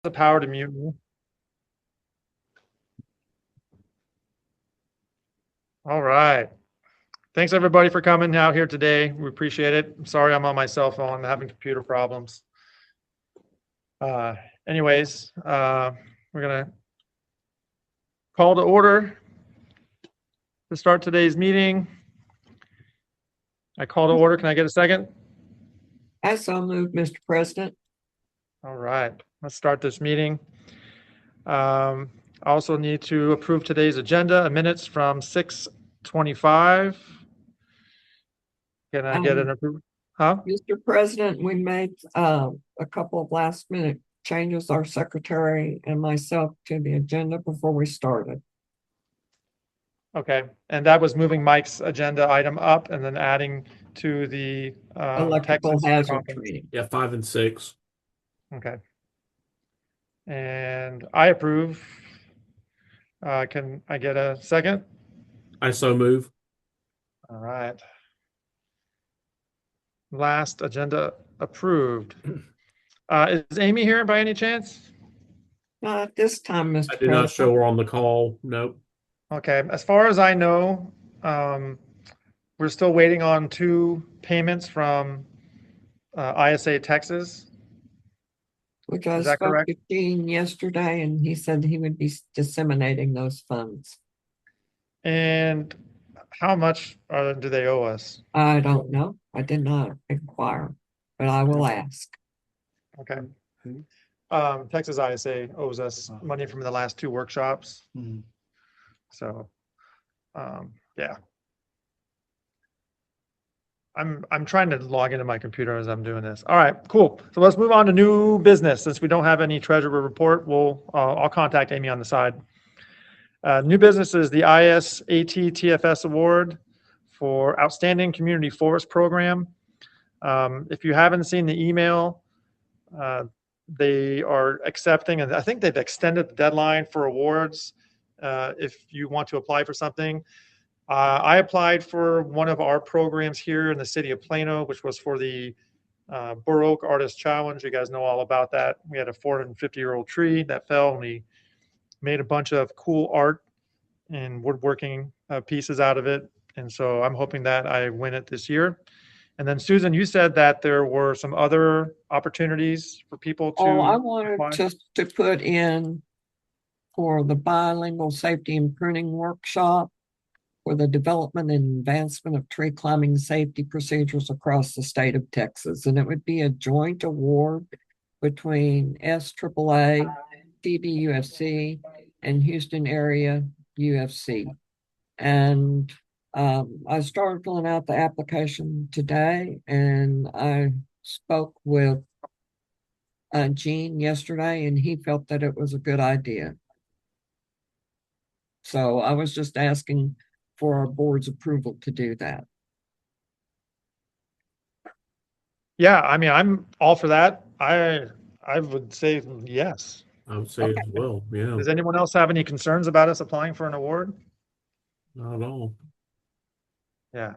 the power to mute me. All right. Thanks everybody for coming out here today. We appreciate it. I'm sorry I'm on my cell phone. I'm having computer problems. Anyways, we're gonna call to order to start today's meeting. I call to order. Can I get a second? I so moved, Mr. President. All right, let's start this meeting. I also need to approve today's agenda, minutes from 6:25. Can I get an approval? Huh? Mr. President, we made a couple of last minute changes, our secretary and myself, to the agenda before we started. Okay, and that was moving Mike's agenda item up and then adding to the Electrical Texas hazard conference. training. Yeah, 5 and 6. Okay. And I approve. Can I get a second? I so move. All right. Last agenda approved. Is Amy here by any chance? Not at this time, Mr. I do not show President. her on the call. Nope. Okay, as far as I know, we're still waiting on 2 payments from ISA Texas. Which I Is that spoke correct? to Gene yesterday, and he said he would be disseminating those funds. And how much do they owe us? I don't know. I did not inquire, but I will ask. Okay. Texas ISA owes us money from the last 2 workshops. So, yeah. I'm trying to log into my computer as I'm doing this. All right, cool. So let's move on to new business. Since we don't have any treasurer report, I'll contact Amy on the side. New business is the ISAT TFS Award for Outstanding Community Forest Program. If you haven't seen the email, they are accepting, and I think they've extended the deadline for awards. If you want to apply for something, I applied for one of our programs here in the city of Plano, which was for the Bur Oak Artist Challenge. You guys know all about that. We had a 450-year-old tree that fell, and we made a bunch of cool art and woodworking pieces out of it. And so I'm hoping that I win it this year. And then Susan, you said that there were some other opportunities for people to. Oh, I wanted apply. to put in for the bilingual safety and pruning workshop for the development and advancement of tree climbing safety procedures across the state of Texas. And it would be a joint award between SAAA, TBUFC, and Houston area UFC. And I started filling out the application today, and I spoke with Gene yesterday, and he felt that it was a good idea. So I was just asking for our board's approval to do that. Yeah, I mean, I'm all for that. I would say yes. I would say as well. Yeah, Does anyone else have any concerns about us applying for an award? not at all. Yeah.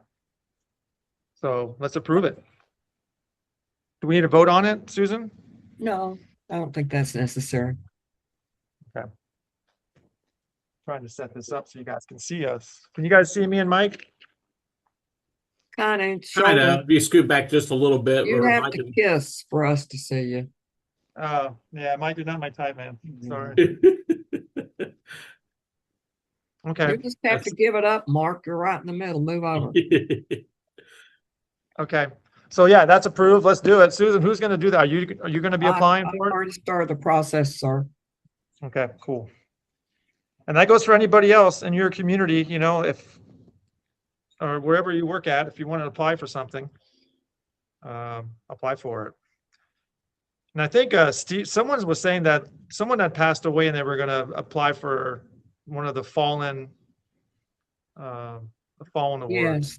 So let's approve it. Do we need to vote on it, Susan? No, I don't think that's necessary. Trying to set this up so you guys can see us. Can you guys see me and Mike? Kind Kind of. of. You scoot back just a little bit. You or have I to can- kiss for us to see you. Yeah, Mike, you're not my type, man. Sorry. Okay. You just have to give it up, Mark. You're right in the middle. Move over. Okay. So yeah, that's approved. Let's do it. Susan, who's going to do that? Are you going to be applying I've for it? already started the process, sir. Okay, cool. And that goes for anybody else in your community, you know, if, or wherever you work at, if you want to apply for something, apply for it. And I think Steve, someone was saying that someone had passed away and they were going to apply for one of the fallen awards.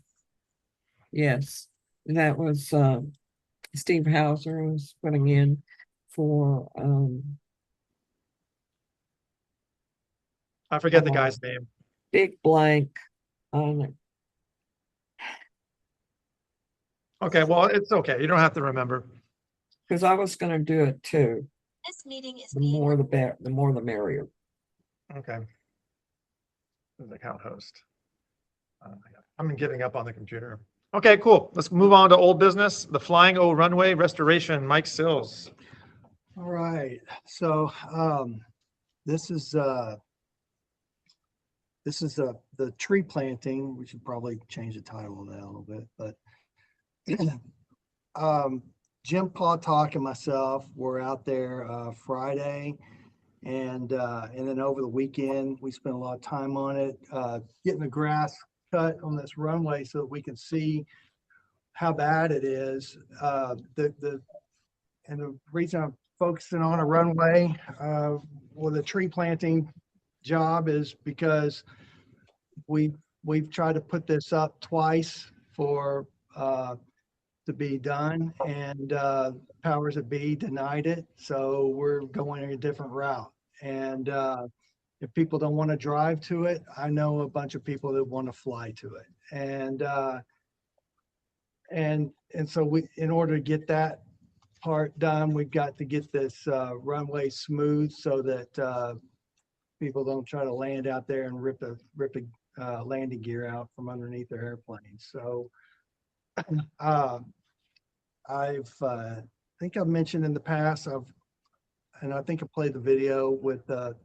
Yes. That was Steve Hauser was putting in for I forget the guy's name. big blank on it. Okay, well, it's okay. You don't have to remember. Because I was going to do it too. This meeting is The being more the better, the more the merrier. Okay. This is account host. I'm giving up on the computer. Okay, cool. Let's move on to old business, the Flying O Runway Restoration, Mike Sills. All right, so this is the tree planting. We should probably change the title of that a little bit, but Jim Pautalk and myself were out there Friday, and then over the weekend we spent a lot of time on it, getting the grass cut on this runway so that we can see how bad it is. And the reason I'm focusing on a runway with a tree planting job is because we've tried to put this up twice for to be done, and powers that be denied it. So we're going a different route. And if people don't want to drive to it, I know a bunch of people that want to fly to it. And so we, in order to get that part done, we've got to get this runway smooth so that people don't try to land out there and rip a landing gear out from underneath their airplanes. So I think I've mentioned in the past, and I think I played the video with the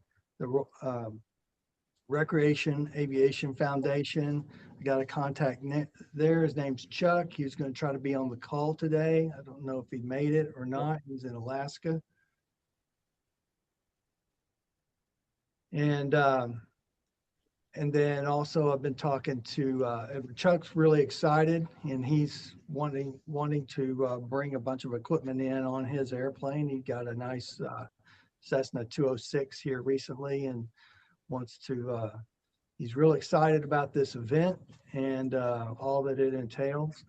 Recreation Aviation Foundation. I got a contact there. His name's Chuck. He was going to try to be on the call today. I don't know if he made it or not. He's in Alaska. And then also I've been talking to Chuck's really excited, and he's wanting to bring a bunch of equipment in on his airplane. He got a nice Cessna 206 here recently, and wants to he's really excited about this event and all that it entails.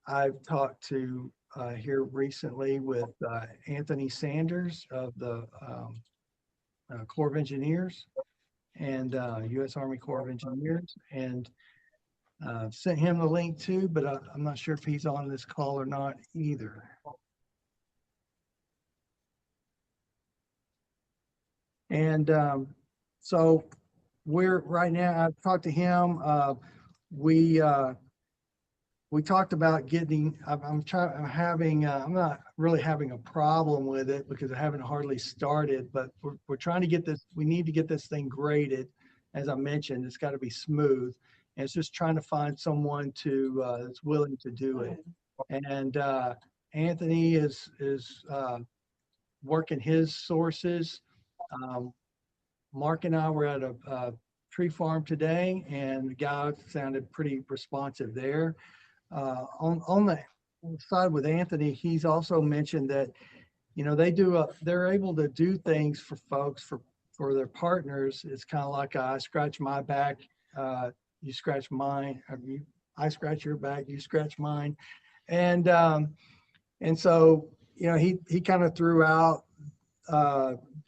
I've talked to here recently with Anthony Sanders of the Corps of Engineers and U.S. Army Corps of Engineers, and sent him the link too, but I'm not sure if he's on this call or not either. And so we're right now, I've talked to him. We talked about getting, I'm not really having a problem with it because I haven't hardly started, but we're trying to get this, we need to get this thing graded. As I mentioned, it's got to be smooth. And it's just trying to find someone that's willing to do it. And Anthony is working his sources. Mark and I were at a tree farm today, and the guy sounded pretty responsive there. On the side with Anthony, he's also mentioned that, you know, they're able to do things for folks, for their partners. It's kind of like I scratch my back, you scratch mine, I scratch your back, you scratch mine. And so, you know, he kind of threw out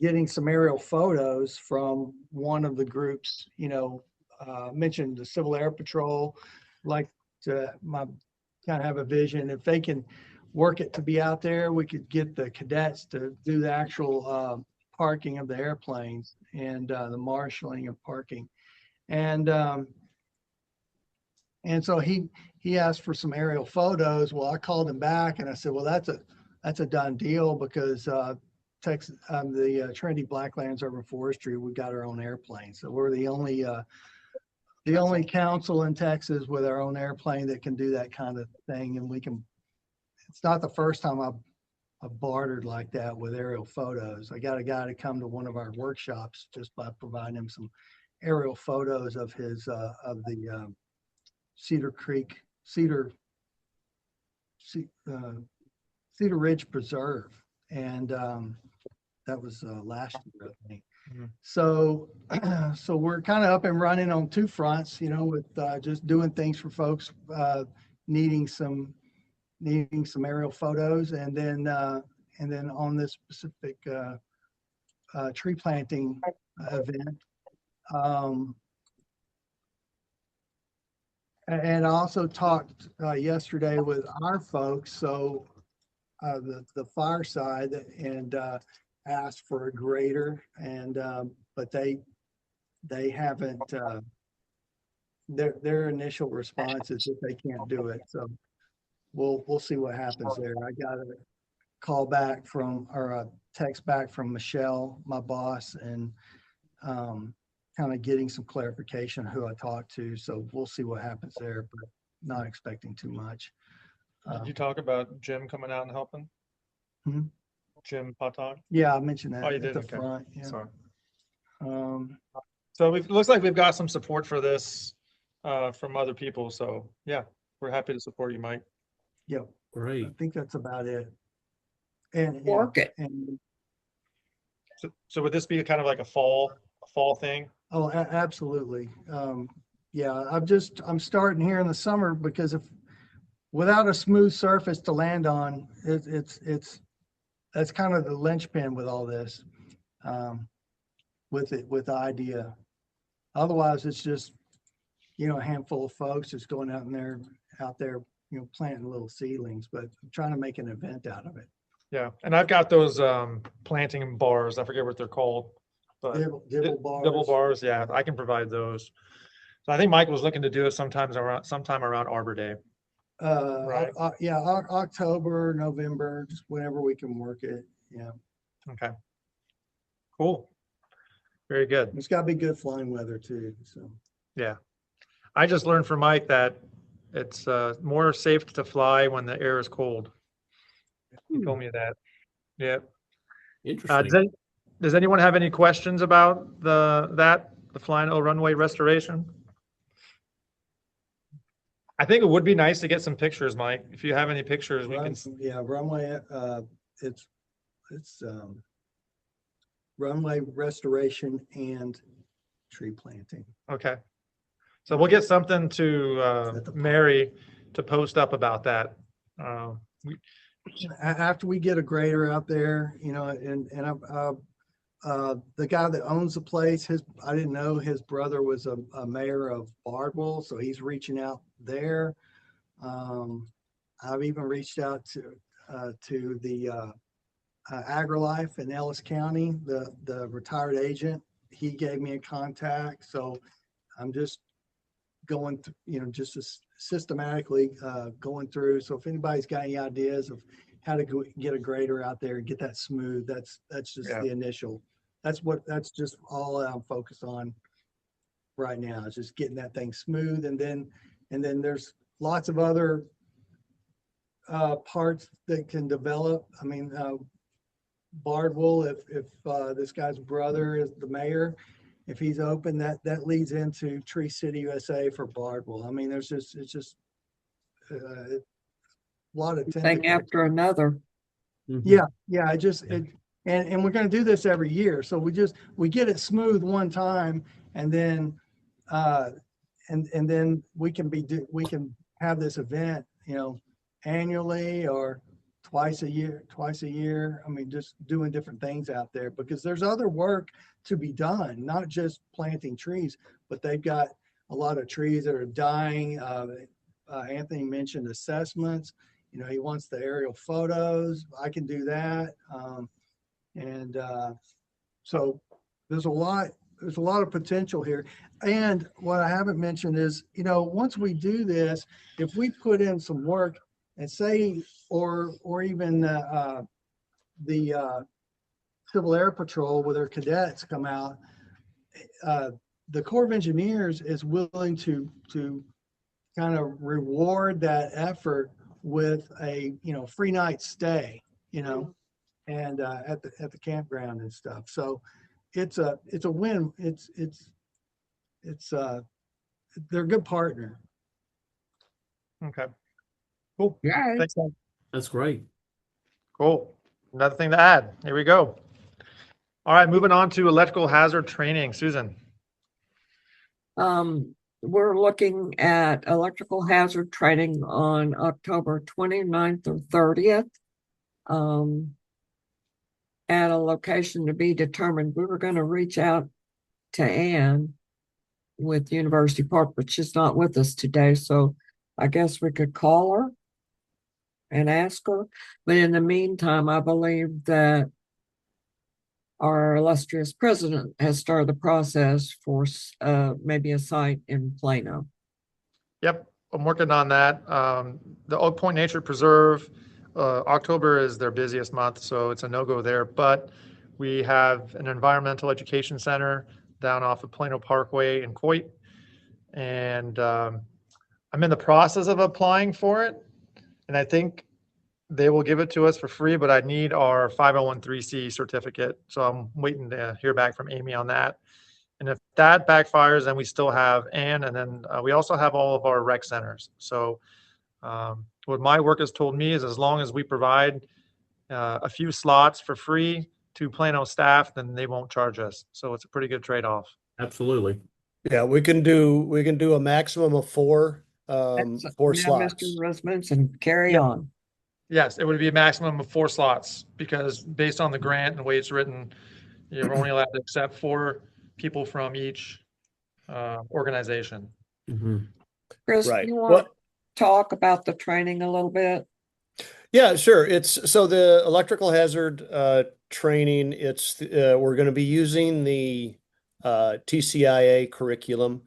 getting some aerial photos from one of the groups, you know, mentioned the Civil Air Patrol, like to kind of have a vision. If they can work it to be out there, we could get the cadets to do the actual parking of the airplanes and the marshaling of parking. And so he asked for some aerial photos. Well, I called him back and I said, well, that's a done deal, because Texas, the Trinity Blacklands Urban Forestry, we got our own airplane. So we're the only council in Texas with our own airplane that can do that kind of thing. And it's not the first time I've bartered like that with aerial photos. I got a guy to come to one of our workshops just by providing him some aerial photos of his, of the Cedar Ridge Preserve. And that was last year, I think. Mm-hmm. So we're kind of up and running on two fronts, you know, with just doing things for folks needing some aerial photos, and then on this specific tree planting event. And I also talked yesterday with our folks. So the fire side and asked for a grader, and but they haven't. Their initial response is that they can't do it. So we'll see what happens there. I got a call back from, or a text back from Michelle, my boss, and kind of getting some clarification who I talked to. So we'll see what happens there, but not expecting too much. Did you talk about Jim coming out and helping? Hmm? Jim Patog? Yeah, I mentioned that Oh, you at did? the Okay. front. Yeah. Sorry. Um, So it looks like we've got some support for this from other people. So yeah, we're happy to support you, Mike. yeah, I Great. think that's about it. And yeah, Work it. and So would this be kind of like a fall thing? oh, absolutely. Yeah, I'm starting here in the summer because if without a smooth surface to land on, it's that's kind of the linchpin with all this. With the idea. Otherwise, it's just, a handful of folks just going out there, planting little seedlings, but I'm trying to make an event out of it. Yeah, and I've got those planting bars. I forget what they're called, but Dibble bars. Double bars. Yeah, I can provide those. So I think Mike was looking to do it sometime around Arbor Day. Right. Yeah, October, November, just whenever we can work it. Yeah, Okay. Cool. Very good. it's got to be good flying weather too. So Yeah. I just learned from Mike that it's more safe to fly when the air is cold. He told me that. Yeah. Interesting. Does anyone have any questions about the Flying O runway restoration? I think it would be nice to get some pictures, Mike. If you have any pictures, we can. yeah, runway. It's runway restoration and tree planting. Okay. So we'll get something to At the park. Mary to post up about that. After we get a grader out there, and the guy that owns the place, I didn't know his brother was a mayor of Bardwell, so he's reaching out there. I've even reached out to the AgriLife in Ellis County, the retired agent. He gave me a contact, so I'm just going through, just systematically going through. So if anybody's got any ideas of how to get a grader out there and get that smooth, that's just the initial. That's just all I'm focused on right now, is just getting that thing smooth, and then there's lots of other parts that can develop. I mean, Bardwell, if this guy's brother is the mayor, if he's open, that leads into Tree City USA for Bardwell. I mean, it's just a lot of Thing tentacles. after another. Mhm. Yeah. And we're going to do this every year. So we get it smooth one time, and then and then we can have this event, annually or twice a year. I mean, just doing different things out there, because there's other work to be done, not just planting trees, but they've got a lot of trees that are dying. Anthony mentioned assessments. He wants the aerial photos. I can do that. So there's a lot of potential here. And what I haven't mentioned is, once we do this, if we put in some work and say, or even the Civil Air Patrol with their cadets come out, the Corps of Engineers is willing to kind of reward that effort with a free night stay, and at the campground and stuff. So it's a win. They're a good partner. Okay. Cool. Yeah. Thanks, Mike. That's great. Cool. Another thing to add. Here we go. All right, moving on to electrical hazard training. Susan. We're looking at electrical hazard training on October 29th or 30th. At a location to be determined. We were going to reach out to Ann with University Park, but she's not with us today, so I guess we could call her. and ask her. But in the meantime, I believe that our illustrious president has started the process for maybe a site in Plano. Yep, I'm working on that. The Oak Point Nature Preserve, October is their busiest month, so it's a no-go there. But we have an environmental education center down off of Plano Parkway in Coit. And I'm in the process of applying for it. And I think they will give it to us for free, but I need our 501(c) certificate. So I'm waiting to hear back from Amy on that. And if that backfires, then we still have Ann, and then we also have all of our rec centers. So what my work has told me is as long as we provide a few slots for free to Plano staff, then they won't charge us. So it's a pretty good trade-off. Absolutely. Yeah, we can do a maximum of four slots. Mr. Rismanson, carry Yep. on. Yes, it would be a maximum of 4 slots because based on the grant and the way it's written, you're only allowed to accept 4 people from each organization. Mhm. Chris, Right. you want to talk about the training a little bit? Yeah, sure. It's so the electrical hazard training. It's we're going to be using the TCIA curriculum,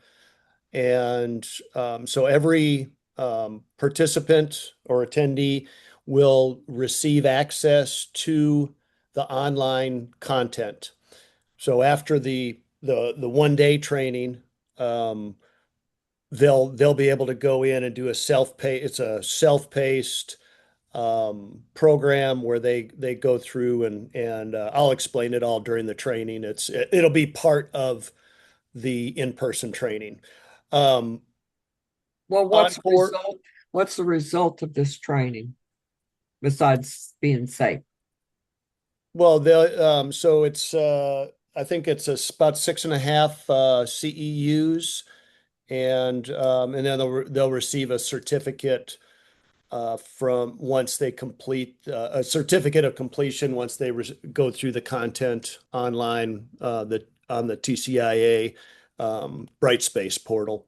and so every participant or attendee will receive access to the online content. So after the 1 day training, they'll be able to go in and do a it's a self-paced program where they go through and I'll explain it all during the training. It'll be part of the in-person training. Well, what's the result of this training besides being safe? Well, so it's I think it's about 6.5 CEUs, and then they'll receive a certificate from once they complete a certificate of completion once they go through the content online on the TCIA Brightspace portal.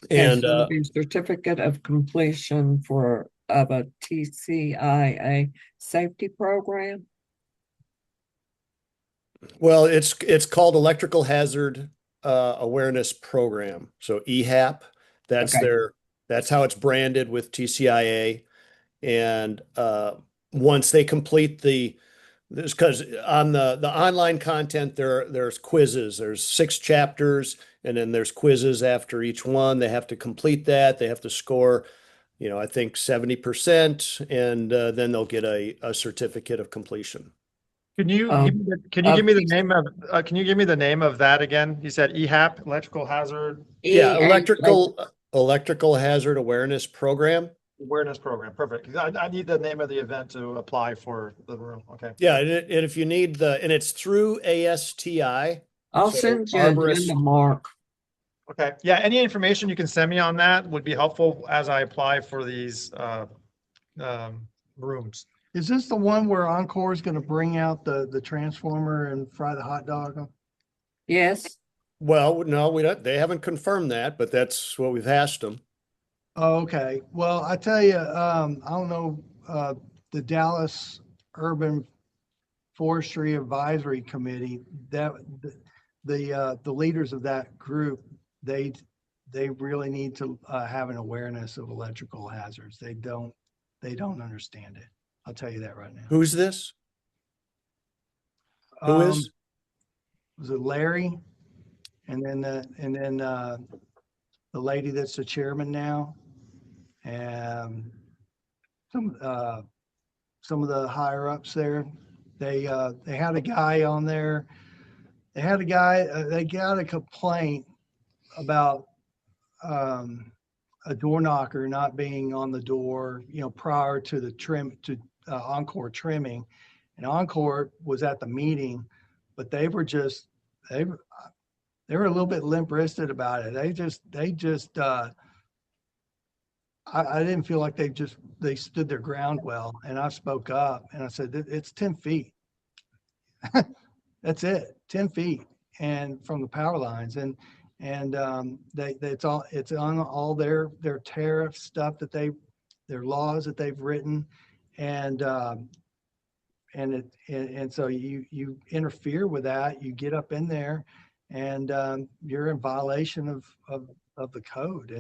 And so it'll be certificate of completion of a TCIA safety program. well, it's called Electrical Hazard Awareness Program. So EHAP, Okay. that's how it's branded with TCIA. And once they complete this, because on the online content there's quizzes. There's 6 chapters, and then there's quizzes after each one. They have to complete that. They have to score, I think 70%, and then they'll get a certificate of completion. Can you give me the name of that again? You said EHAP, electrical hazard Yeah, electrical hazard awareness program. awareness program. Perfect. 'Cause I need the name of the event to apply for the room. Okay. Yeah, and if you need and it's through ASTI. I'll So send you an agenda, Mark. Okay. Yeah. Any information you can send me on that would be helpful as I apply for these rooms. Is this the one where Encore is going to bring out the transformer and fry the hot dog? Yes. Well, no, we don't. They haven't confirmed that, but that's what we've asked them. Oh, okay. Well, I tell you, I don't know, the Dallas Urban Forestry Advisory Committee, that the leaders of that group, they really need to have an awareness of electrical hazards. They don't understand it. I'll tell you that right now. Who's this? Who is? Was it Larry? And then the lady that's the chairman now, and some of the higher ups there. They had a guy on there. They got a complaint about a door knocker not being on the door, prior to the Encore trimming, and Encore was at the meeting, but they were a little bit limp-wristed about it. I didn't feel like they stood their ground well, and I spoke up and I said, it's 10 feet. That's it, 10 feet, and from the power lines, and it's on all their tariff stuff that their laws that they've written, and so you interfere with that. You get up in there, and you're in violation of the code.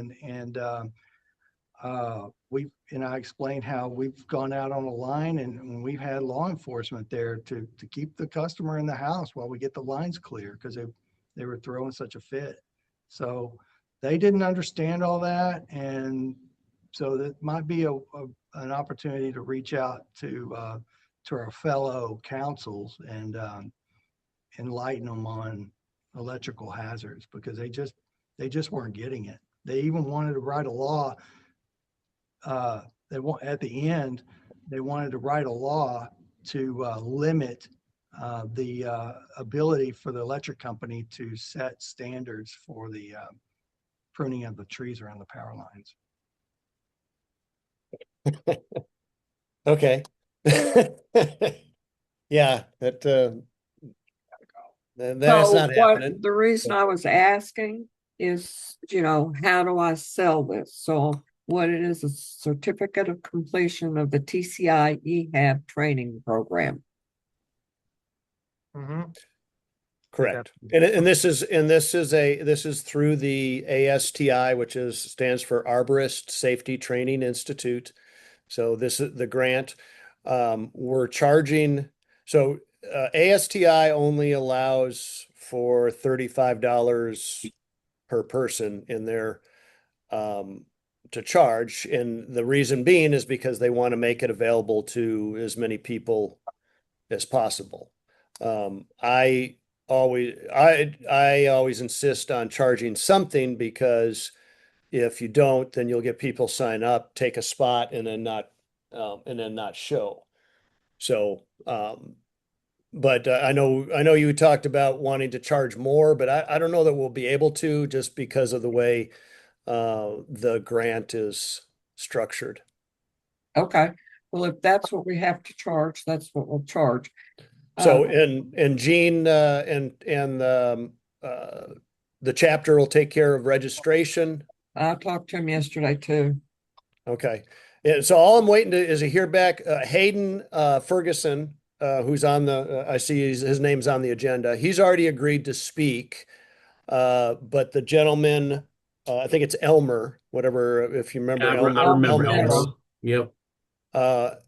I explained how we've gone out on a line and we've had law enforcement there to keep the customer in the house while we get the lines clear, because they were throwing such a fit. So they didn't understand all that, and so that might be an opportunity to reach out to our fellow councils and enlighten them on electrical hazards, because they just weren't getting it. They even wanted to write a law. At the end, they wanted to write a law to limit the ability for the electric company to set standards for the pruning of the trees around the power lines. Okay. Yeah, that's So not happening. the reason I was asking is, how do I sell this? So what it is, a certificate of completion of the TCI EHAB training program. Mhm. Correct. And this is through the ASTI, which stands for Arborist Safety Training Institute. So this is the grant. We're charging, so ASTI only allows for $35 per person in there to charge. And the reason being is because they want to make it available to as many people as possible. I always insist on charging something, because if you don't, then you'll get people sign up, take a spot, and then not show. So, but I know you talked about wanting to charge more, but I don't know that we'll be able to, just because of the way the grant is structured. Okay. Well, if that's what we have to charge, that's what we'll charge. So, and Gene, and the chapter will take care of registration. I talked to him yesterday too. Okay. Yeah, so all I'm waiting is to hear back, Hayden, Ferguson, who's on I see his name's on the agenda. He's already agreed to speak. But the gentleman, I think it's Elmer, whatever, if you remember. I remember Elmer. Elmer. Yep.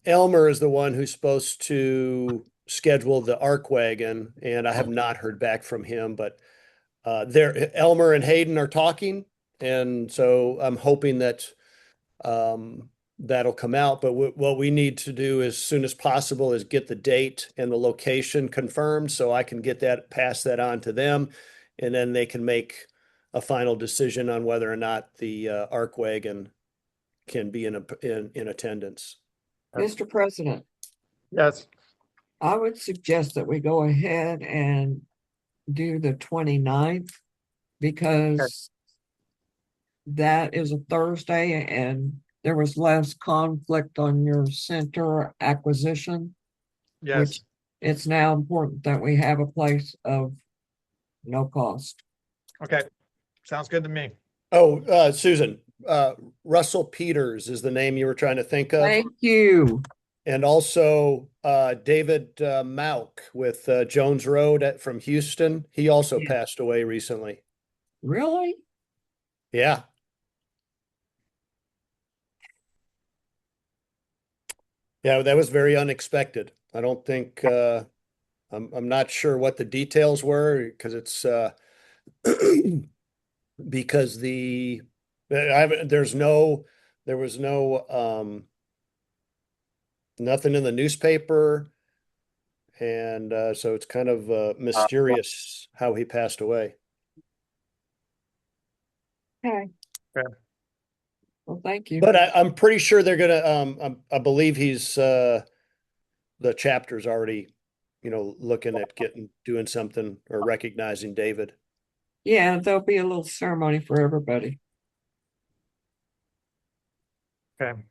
Elmer is the one who's supposed to schedule the ARC wagon, and I have not heard back from him, but Elmer and Hayden are talking, and so I'm hoping that that'll come out. But what we need to do as soon as possible is get the date and the location confirmed, so I can pass that on to them, and then they can make a final decision on whether or not the ARC wagon can be in attendance. Mr. President, Yes. I would suggest that we go ahead and do the 29th, because that is a Thursday and there was less conflict on your center acquisition. Yes. Which it's now important that we have a place of no cost. Okay. Sounds good to me. Oh, Susan, Russell Peters is the name you were trying to think of. Thank you. And also David Mauk with Jones Road from Houston. He also passed away recently. Really? Yeah. Yeah, that was very unexpected. I don't think I'm not sure what the details were, because it's because there was no nothing in the newspaper, and so it's kind of mysterious how he passed away. Okay. Okay. Well, thank you. But I'm pretty sure they're gonna. I believe he's the chapter's already, looking at doing something or recognizing David. Yeah, there'll be a little ceremony for everybody. Okay.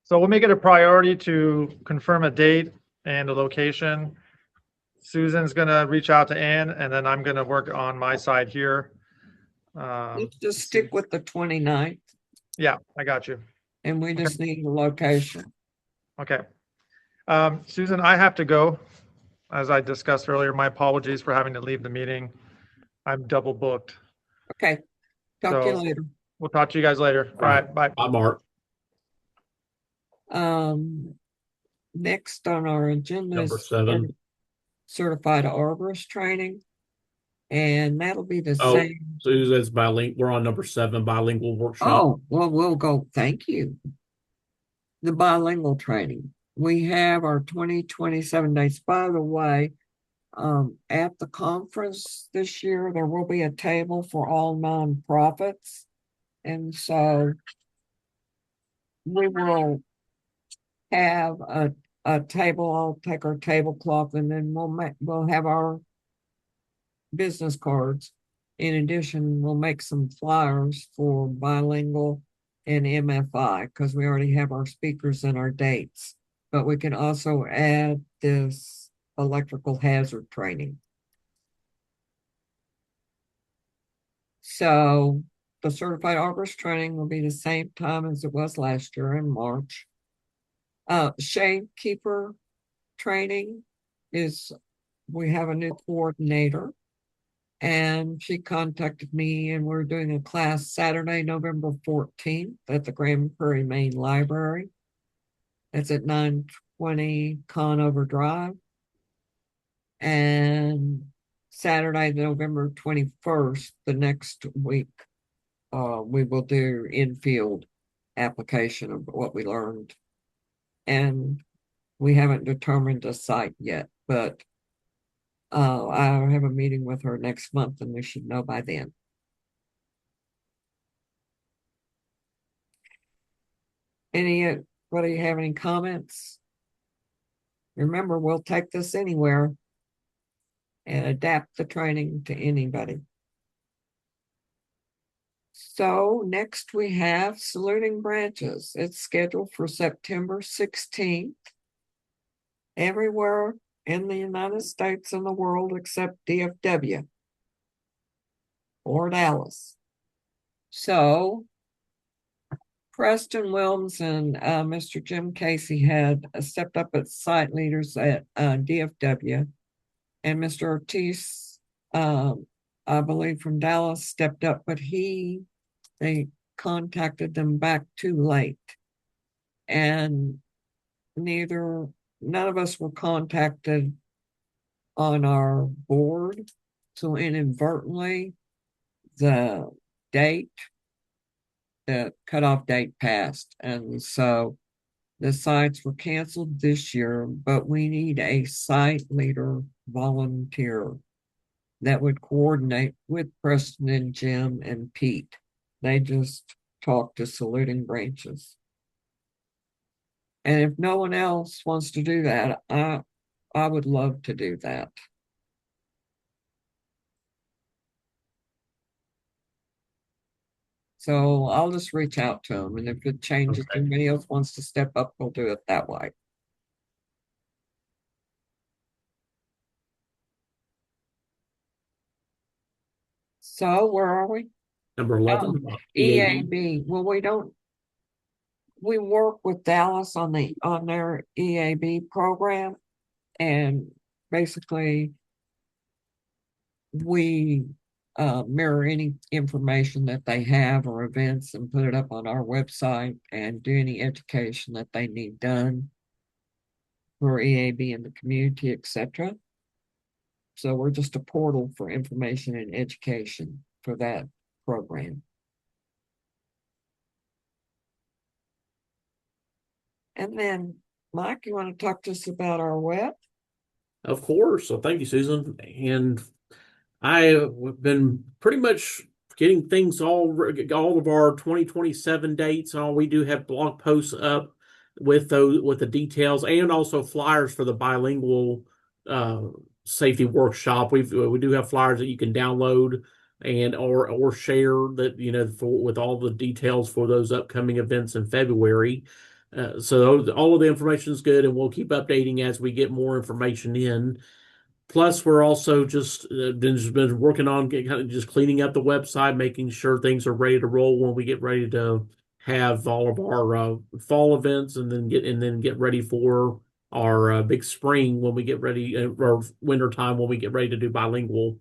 So we'll make it a priority to confirm a date and a location. Susan's gonna reach out to Ann, and then I'm gonna work on my side here. Let's just stick with the 29th. Yeah, I got you. and we just need a location. Okay. Susan, I have to go. As I discussed earlier, my apologies for having to leave the meeting. I'm double booked. Okay, talk to you So- later. We'll talk to you guys later. All right, bye. Bye, Mark. Next on our agenda Number is 7. certified arborist training. And that'll be the Oh, same. So that's bilingual. We're on number 7, bilingual workshop. Oh, well, we'll go, thank you. The bilingual training. We have our 2027 dates. By the way, at the conference this year, there will be a table for all nonprofits. And so we will have a table. I'll take our tablecloth and then we'll have our business cards. In addition, we'll make some flyers for bilingual and MFI because we already have our speakers and our dates. But we can also add this electrical hazard training. So the certified arborist training will be the same time as it was last year in March. Shade keeper training is, we have a new coordinator. And she contacted me, and we're doing a class Saturday, November 14th at the Grand Prairie Main Library. It's at 920 Conover Drive. And Saturday, November 21st, the next week, we will do in-field application of what we learned. And we haven't determined a site yet, but I have a meeting with her next month and we should know by then. Anybody have any comments? Remember, we'll take this anywhere and adapt the training to anybody. So next we have saluting branches. It's scheduled for September 16th. Everywhere in the United States and the world except DFW or Dallas. So Preston Wilms and Mr. Jim Casey had stepped up as site leaders at DFW, and Mr. Ortiz, I believe from Dallas, stepped up, but they contacted them back too late, and none of us were contacted on our board, so inadvertently the cutoff date passed, and so the sites were canceled this year, but we need a site leader volunteer that would coordinate with Preston and Jim and Pete. They just talk to saluting branches. And if no one else wants to do that, I would love to do that. So I'll just reach out to them, and if it changes, Okay. anybody else wants to step up, we'll do it that way. So where are we? Number 11. EAB. Well, we work with Dallas on their EAB program, and basically we mirror any information that they have or events and put it up on our website and do any education that they need done for EAB in the community, etc. So we're just a portal for information and education for that program. And then, Mike, you want to talk to us about our web? Of course. So thank you, Susan. And I've been pretty much getting things all of our 2027 dates. We do have blog posts up with the details, and also flyers for the bilingual safety workshop. We do have flyers that you can download and or share that, with all the details for those upcoming events in February. So all of the information is good, and we'll keep updating as we get more information in. Plus, we're also just been working on just cleaning up the website, making sure things are ready to roll when we get ready to have all of our fall events, and then get ready for our big spring when we get ready, or winter time when we get ready to do bilingual.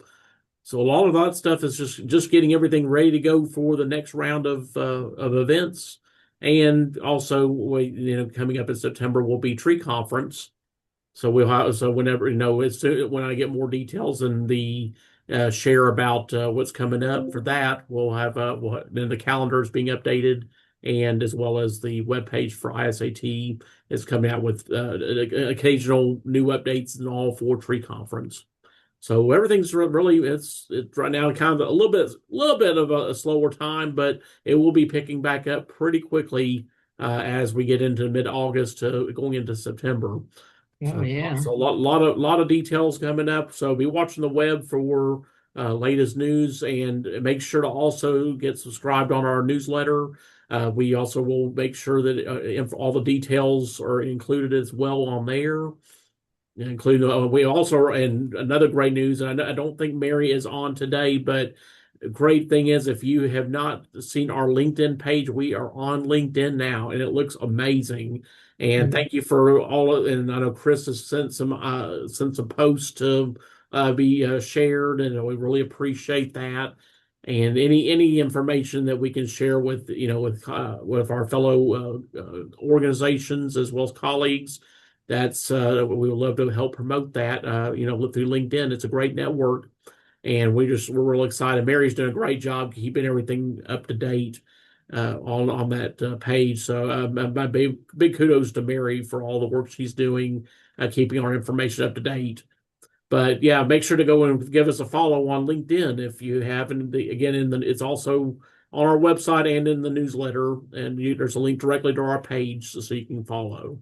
So a lot of that stuff is just getting everything ready to go for the next round of events. And also, coming up in September will be tree conference. So whenever, when I get more details and the share about what's coming up for that, then the calendar is being updated, and as well as the webpage for ISAT is coming out with occasional new updates and all for tree conference. So everything's really, it's right now kind of a little bit of a slower time, but it will be picking back up pretty quickly as we get into mid-August to going into September. Oh, yeah. So a lot of details coming up. So be watching the web for latest news, and make sure to also get subscribed on our newsletter. We also will make sure that all the details are included as well on there. Including we also, and another great news, and I don't think Mary is on today, but the great thing is, if you have not seen our LinkedIn page, we are on LinkedIn now, and it looks amazing. And thank you for and I know Chris has sent some posts to be shared, and we really appreciate that. And any information that we can share with with our fellow organizations as well as colleagues, that's we would love to help promote that. Through LinkedIn, it's a great network, and we're real excited. Mary's doing a great job keeping everything up to date on that page. So my big kudos to Mary for all the work she's doing, keeping our information up to date. But yeah, make sure to go and give us a follow on LinkedIn if you haven't. It's also on our website and in the newsletter, and there's a link directly to our page so you can follow.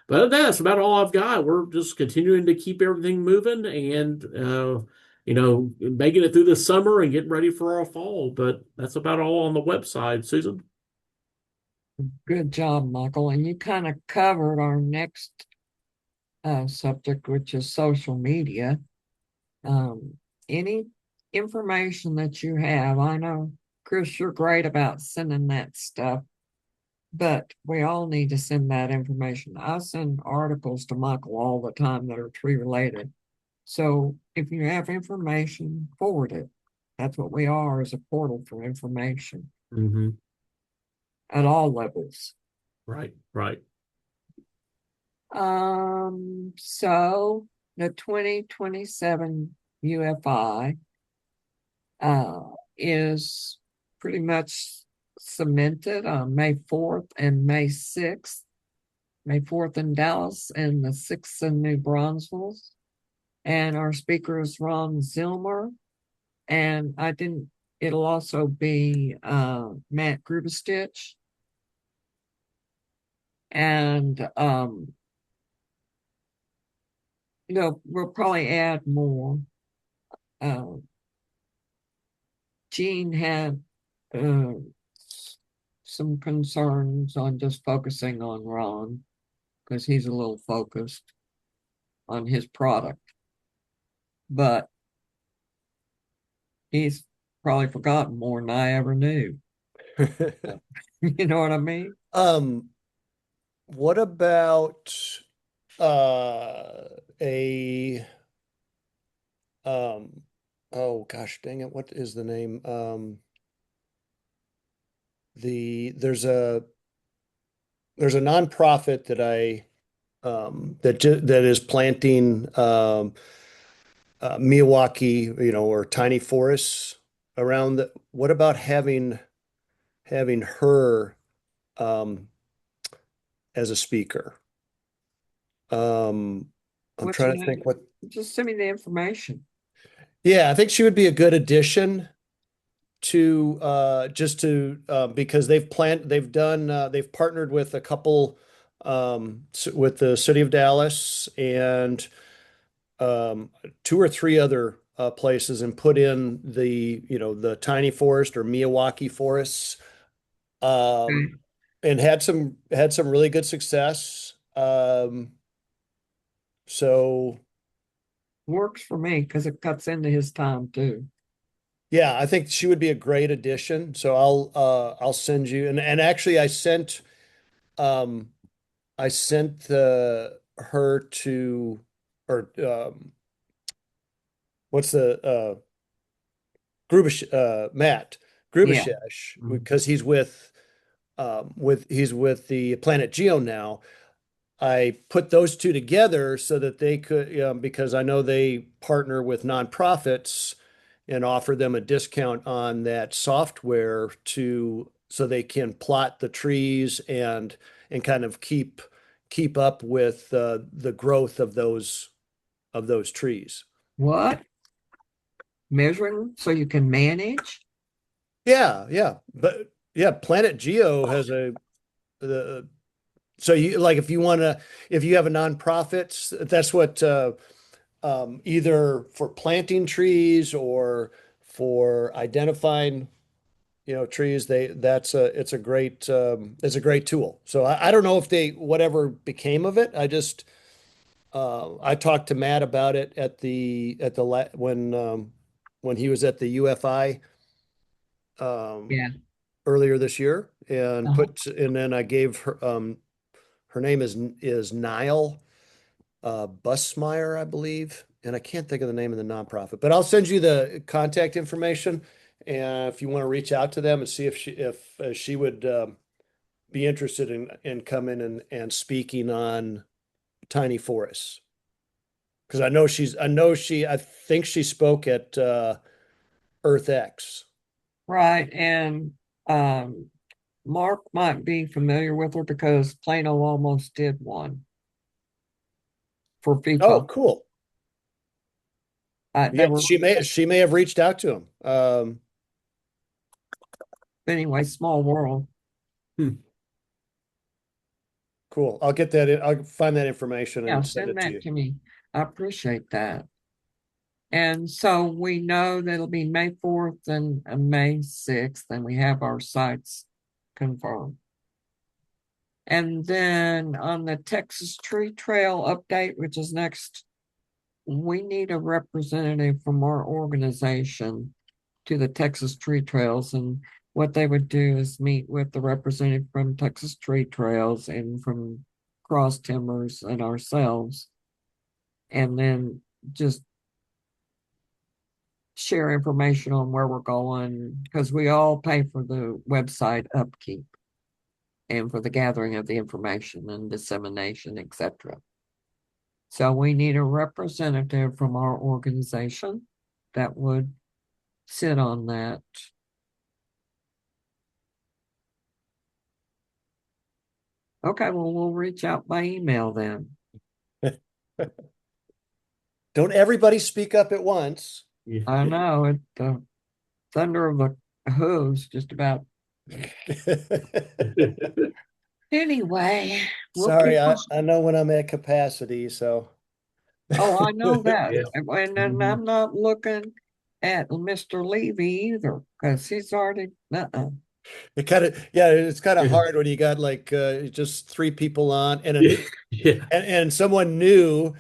But that's about all I've got. We're just continuing to keep everything moving, and making it through the summer and getting ready for our fall. But that's about all on the website, Susan. Good job, Michael. And you kind of covered our next subject, which is social media. Any information that you have, I know, Chris, you're great about sending that stuff, but we all need to send that information. I send articles to Michael all the time that are tree related. So if you have information, forward it. That's what we are, as a portal for information Mm-hmm. at all levels. Right. So the 2027 UFI is pretty much cemented on May 4th and May 6th. May 4th in Dallas and the 6th in New Braunfels. And our speaker is Ron Zilmer. And it'll also be Matt Grubestich. And we'll probably add more. Gene had some concerns on just focusing on Ron, because he's a little focused on his product. But he's probably forgotten more than I ever knew. You know what I mean? What about oh gosh, dang it, what is the name? There's a nonprofit that that is planting Miyawaki, or tiny forests around what about having her as a speaker? I'm What's trying her to think name? what. Just send me the information. Yeah, I think she would be a good addition to because they've partnered with a couple with the city of Dallas and two or three other places, and put in the tiny forest or Miyawaki forests, Okay. and had some really good success. So Works for me because it cuts into his time too. Yeah, I think she would be a great addition. So I'll send you and actually um I sent her to or what's the Matt Yeah. Grubashesh Mhm. because he's with the Planet Geo now. I put those two together so that they could, because I know they partner with nonprofits and offer them a discount on that software so they can plot the trees and kind of keep up with the growth of those trees. What? Measuring so you can manage? Yeah, yeah, but yeah, Planet Geo has the so you like if you have a nonprofit, that's what either for planting trees or for identifying trees, it's a great tool. So I don't know if they whatever became of it. I talked to Matt about it when he was at the UFI um, Yeah. earlier this year Uh-huh. and then I gave her name is Nile Busmeyer, I believe, and I can't think of the name of the nonprofit, but I'll send you the contact information, and if you want to reach out to them and see if she would be interested in coming and speaking on tiny forests, because I think she spoke at EarthX. Right. And Mark might be familiar with her because Plano almost did one for Oh, FIFA. cool. They Yeah, were she may have reached out to him. anyway, small world. Cool. I'll get that in. I'll find that information Yeah, and send send it to that you. to me. I appreciate that. And so we know that it'll be May 4th and May 6th, and we have our sites confirmed. And then on the Texas Tree Trail update, which is next, we need a representative from our organization to the Texas Tree Trails. And what they would do is meet with the representative from Texas Tree Trails and from Cross Timbers and ourselves, and then just share information on where we're going because we all pay for the website upkeep and for the gathering of the information and dissemination, etc. So we need a representative from our organization that would sit on that. Okay, well, we'll reach out by email then. Don't everybody speak up at once. I know the thunder of the hooves just about. Anyway, we'll Sorry, keep I, pushing. I know when I'm at capacity, so. Oh, I know that. Yeah. And then I'm not looking at Mr. Levy either, because he's already, It's kind of hard when you got like just three people on and a new Yeah. and someone new.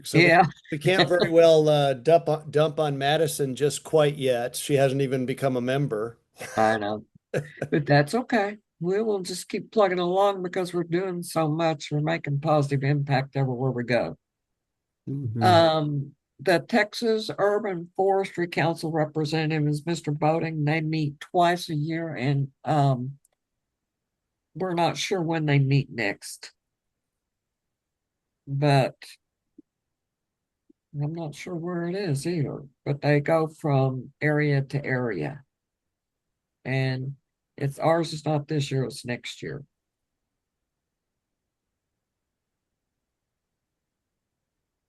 So yeah, we can't very well dump on Madison just quite yet. She hasn't even become a member. I know. But that's okay. We will just keep plugging along because we're doing so much. We're making positive impact everywhere we go. The Texas Urban Forestry Council representative is Mr. Boating. They meet twice a year, and we're not sure when they meet next. But I'm not sure where it is either. But they go from area to area. And it's ours is not this year, it's next year.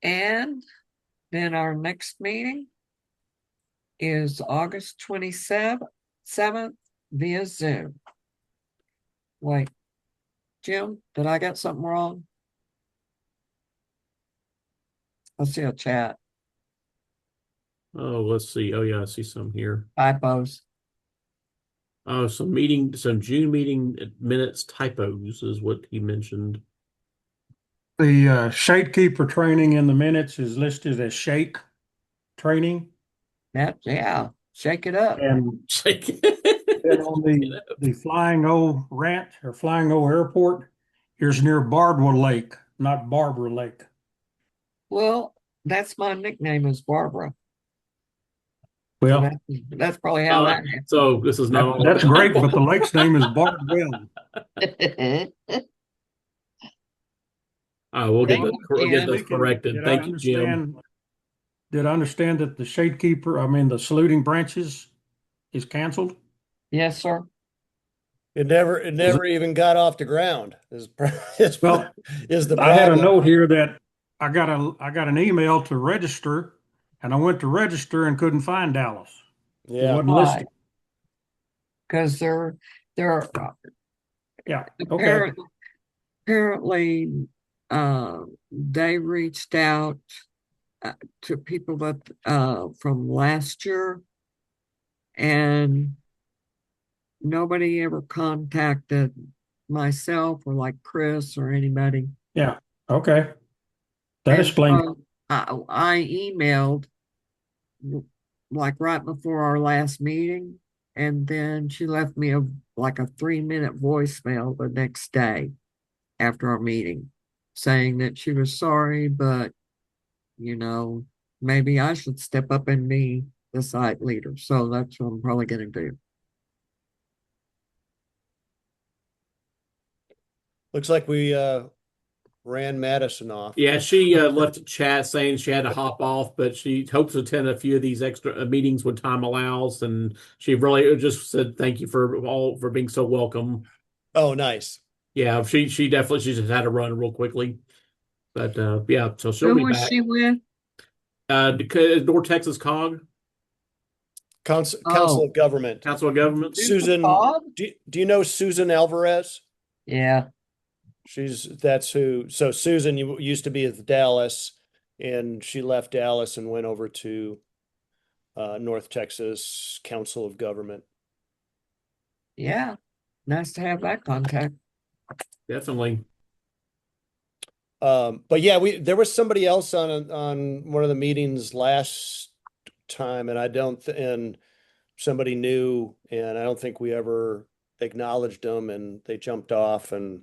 And then our next meeting is August 27th via Zoom. Wait, Jim, did I get something wrong? I see a chat. Oh, let's see. Oh, yeah, I see some here. Typos. Oh, some June meeting minutes typos is what he mentioned. The shade keeper training in the minutes is listed as shake training. Yeah. Shake it up. And Shake then on the Flying O Ranch or Flying O Airport, here's near Bardwell Lake, not Barbara Lake. Well, that's my nickname is Barbara. So Well, that's probably how that So this is not all that's great, but the lake's name is Bardwell. happened. we'll get Thank we'll get you, those Did corrected. I Thank you, Jim. understand? Did I understand that the shade keeper, I mean, the saluting branches is canceled? Yes, sir. It never even got off the ground. Well, Is the I had a problem. note here that I got an email to register, and I went to register and couldn't find Dallas. It Yeah. wasn't listed. Because they're Yeah, okay. apparently they reached out to people that from last year, and nobody ever contacted myself or like Chris or anybody. Yeah, okay. That And explains. so I emailed like right before our last meeting, and then she left me like a 3-minute voicemail the next day after our meeting saying that she was sorry, but maybe I should step up and be the site leader. So that's what I'm probably going to do. Looks like we ran Madison off. Yeah, she left a chat saying she had to hop off, but she hopes to attend a few of these extra meetings when time allows. And she really just said thank you for being so welcome. Oh, nice. Yeah, she just had to run real quickly, but yeah, so she'll Who be was back. she with? North Texas COG, Council Oh, of Government. Council of Governments. Susan, Bob? do you know Susan Alvarez? Yeah. That's who. So Susan used to be with Dallas, and she left Dallas and went over to North Texas Council of Government. Yeah. Nice to have that contact. Definitely. But yeah, there was somebody else on one of the meetings last time, and somebody new, and I don't think we ever acknowledged them, and they jumped off, and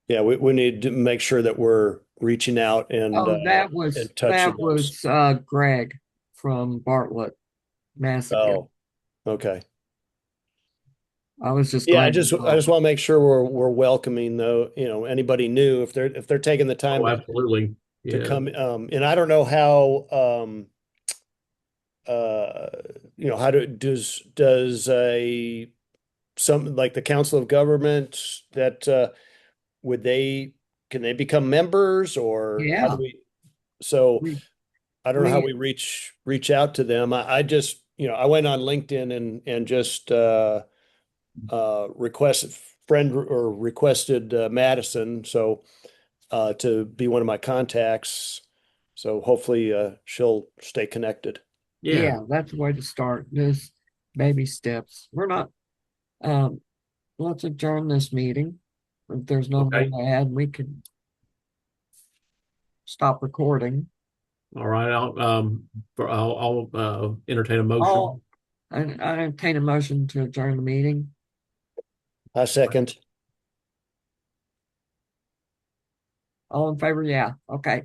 yeah, we need to make sure that we're reaching out and Oh, and touching those. Greg from Bartlett, Massacre. Oh, okay. I was just Yeah, I glad. just want to make sure we're welcoming though, anybody new if they're taking the time Oh, absolutely. to Yeah. come. And I don't know how how does some like the Council of Government that can they become members or how Yeah. do we? So We, I don't know how we, we reach out to them. I just I went on LinkedIn and just requested Madison to be one of my contacts. So hopefully she'll stay connected. yeah, that's the way to start. Just baby steps. We're not, let's adjourn this meeting. If there's no more Okay. to add, we can stop recording. All right. I'll entertain a motion. I entertain a motion to adjourn the meeting. I second. All in favor? Yeah. Okay.